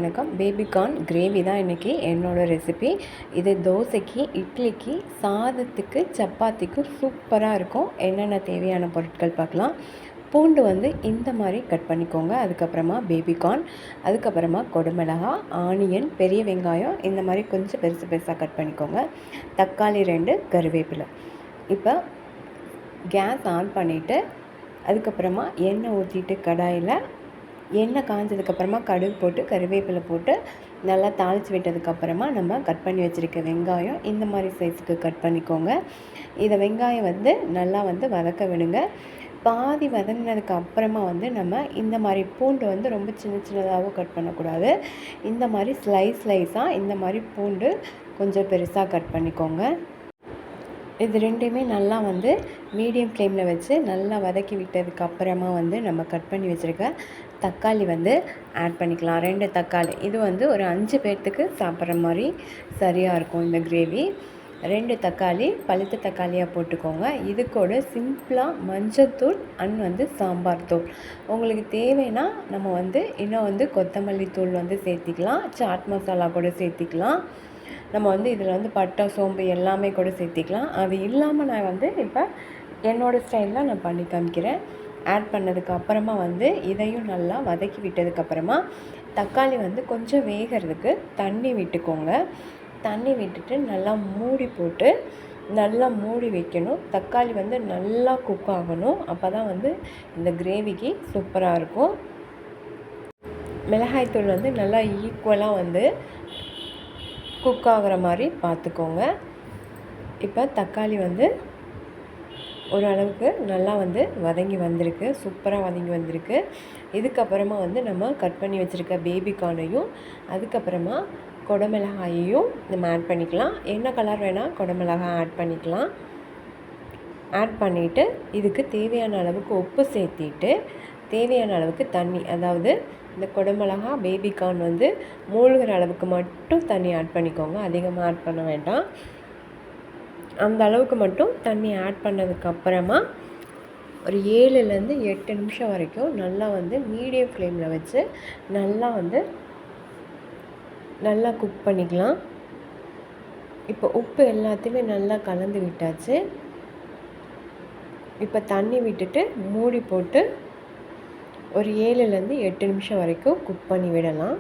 வணக்கம். Baby corn gravy தான் இன்றைக்கி என்னோடய ரெசிபி. இது தோசைக்கு, இட்லிக்கு, சாதத்துக்கு, சப்பாத்திக்கு சூப்பராக இருக்கும். என்னென்ன தேவையான பொருட்கள் பார்க்கலாம். பூண்டு இந்த மாதிரி கட் பண்ணிக்கோங்க. அதுக்கப்புறமா பேபிகார்ன், அதுக்கப்புறமா கொடமிளகா, ஆனியன், பெரிய வெங்காயம் இந்த மாதிரி கொஞ்சம் பெருசு பெருசாக கட் பண்ணிக்கோங்க. தக்காளி 2, கருவேப்பிலை. இப்போ கேஸ் ஆன் பண்ணிவிட்டு அதுக்கப்புறமா எண்ணெய் ஊற்றிட்டு கடாயில் எண்ணெய் காஞ்சதுக்கப்புறமா கடுகு போட்டு கருவேப்பிலை போட்டு நல்லா தாளித்து விட்டதுக்கப்புறமா நம்ம கட் பண்ணி வச்சுருக்க வெங்காயம் இந்த மாதிரி சைஸுக்கு கட் பண்ணிக்கோங்க. இதை வெங்காயம் நல்லா வதக்க விடுங்க. பாதி வதங்கினதுக்கு அப்புறமா நம்ம இந்த மாதிரி பூண்டு ரொம்ப சின்ன சின்னதாகவும் கட் பண்ணக்கூடாது. இந்த மாதிரி ஸ்லைஸாக இந்த மாதிரி பூண்டு கொஞ்சம் பெருசாக கட் பண்ணிக்கோங்க. இது ரெண்டையுமே நல்லா மீடியம் ஃப்ளேமில் வச்சு நல்லா வதக்கி விட்டதுக்கு அப்புறமா நம்ம கட் பண்ணி வச்சுருக்க தக்காளி ஆட் பண்ணிக்கலாம். 2 தக்காளி. இது ஒரு 5 பேர்த்துக்கு சாப்பிட்ற மாதிரி சரியாக இருக்கும் இந்த கிரேவி. 2 தக்காளி பழுத்த தக்காளியாக போட்டுக்கோங்க. இது கூட சிம்பிளாக மஞ்சத்தூள் அண்ட் சாம்பார் தூள் உங்களுக்கு தேவைன்னா நம்ம இன்னும் கொத்தமல்லி தூள் சேர்த்திக்கலாம். சாட் மசாலா கூட சேர்த்திக்கலாம். நம்ம இதில் பட்டை, சோம்பு எல்லாமே கூட சேர்த்திக்கலாம். அது இல்லாமல் நான் இப்போ என்னோடய ஸ்டைலில் நான் பண்ணி காமிக்கிறேன். ஆட் பண்ணதுக்கு அப்புறமா இதையும் நல்லா வதக்கி விட்டதுக்கப்புறமா தக்காளி கொஞ்சம் வேகிறதுக்கு தண்ணி விட்டுக்கோங்க. தண்ணி விட்டுட்டு நல்லா மூடி போட்டு நல்லா மூடி வைக்கணும். தக்காளி நல்லா குக் ஆகணும். அப்போ தான் இந்த கிரேவிக்கு சூப்பராக இருக்கும். மிளகாய்த்தூள் நல்லா ஈக்குவலாக குக் ஆகிற மாதிரி பார்த்துக்கோங்க. இப்போ தக்காளி ஓரளவுக்கு நல்லா வதங்கி வந்திருக்கு. சூப்பராக வதங்கி வந்திருக்கு. இதுக்கப்புறமா நம்ம கட் பண்ணி வச்சுருக்க பேபிகார்னையும் அதுக்கப்புறமா கொடமிளகாயையும் நம்ம ஆட் பண்ணிக்கலாம். என்ன கலர் வேணால் கொடமிளகாய் ஆட் பண்ணிக்கலாம். ஆட் பண்ணிவிட்டு இதுக்கு தேவையான அளவுக்கு உப்பு சேர்த்திட்டு தேவையான அளவுக்கு தண்ணி, அதாவது இந்த கொடமிளகா பேபிகார்ன் மூழ்கிற அளவுக்கு மட்டும் தண்ணி ஆட் பண்ணிக்கோங்க. அதிகமாக ஆட் பண்ண வேண்டாம். அந்த அளவுக்கு மட்டும் தண்ணி ஆட் பண்ணதுக்கப்புறமா ஒரு 7லேருந்து 8 நிமிஷம் வரைக்கும் நல்லா மீடியம் ஃப்ளேமில் வச்சு நல்லா குக் பண்ணிக்கலாம். இப்போ உப்பு எல்லாத்தையுமே நல்லா கலந்து விட்டாச்சு. இப்போ தண்ணி விட்டுட்டு மூடி போட்டு ஒரு 7லேருந்து 8 நிமிஷம் வரைக்கும் குக் பண்ணி விடலாம்.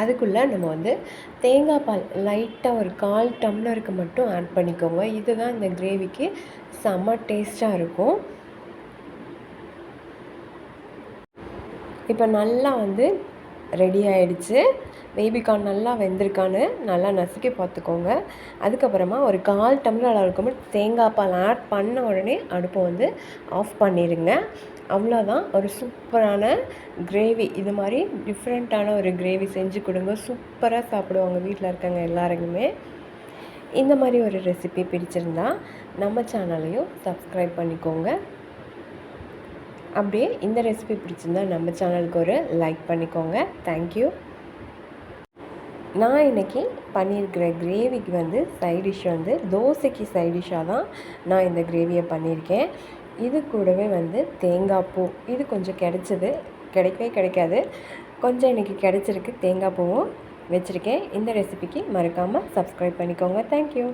அதுக்குள்ளே நம்ம தேங்காய் பால் லைட்டாக ஒரு 1/4 டம்ளருக்கு மட்டும் ஆட் பண்ணிக்கோங்க. இதுதான் இந்த கிரேவிக்கு செம்ம டேஸ்ட்டாக இருக்கும். இப்போ நல்லா ரெடி ஆகிடுச்சு. பேபிகார்ன் நல்லா வெந்திருக்கான்னு நல்லா நசுக்கி பார்த்துக்கோங்க. அதுக்கப்புறமா ஒரு 1/4 டம்ளர் அளவுக்கு மட்டும் தேங்காய் பால் ஆட் பண்ண உடனே அடுப்பை ஆஃப் பண்ணிடுங்க. அவ்வளோதான். ஒரு சூப்பரான கிரேவி. இது மாதிரி டிஃப்ரெண்ட்டான ஒரு கிரேவி செஞ்சு கொடுங்க. சூப்பராக சாப்பிடுவாங்க வீட்டில் இருக்கவங்க எல்லாருக்குமே. இந்த மாதிரி ஒரு ரெசிபி பிடிச்சிருந்தா நம்ம சேனலையும் சப்ஸ்கிரைப் பண்ணிக்கோங்க. அப்படியே இந்த ரெசிபி பிடிச்சிருந்தா நம்ம சேனலுக்கு ஒரு லைக் பண்ணிக்கோங்க. தேங்க்யூ. நான் இன்றைக்கி பண்ணியிருக்கிற கிரேவிக்கு சைட் டிஷ் தோசைக்கு சைட் டிஷ்ஷாக தான் நான் இந்த கிரேவியை பண்ணியிருக்கேன். இது கூடவே தேங்காய் பூ இது கொஞ்சம் கிடைக்கவே கிடைக்காது. கொஞ்சம் இன்றைக்கி கிடச்சிருக்கு. தேங்காய் பூவும் வச்சுருக்கேன். இந்த ரெசிபிக்கு மறக்காமல் சப்ஸ்கிரைப் பண்ணிக்கோங்க. தேங்க்யூ.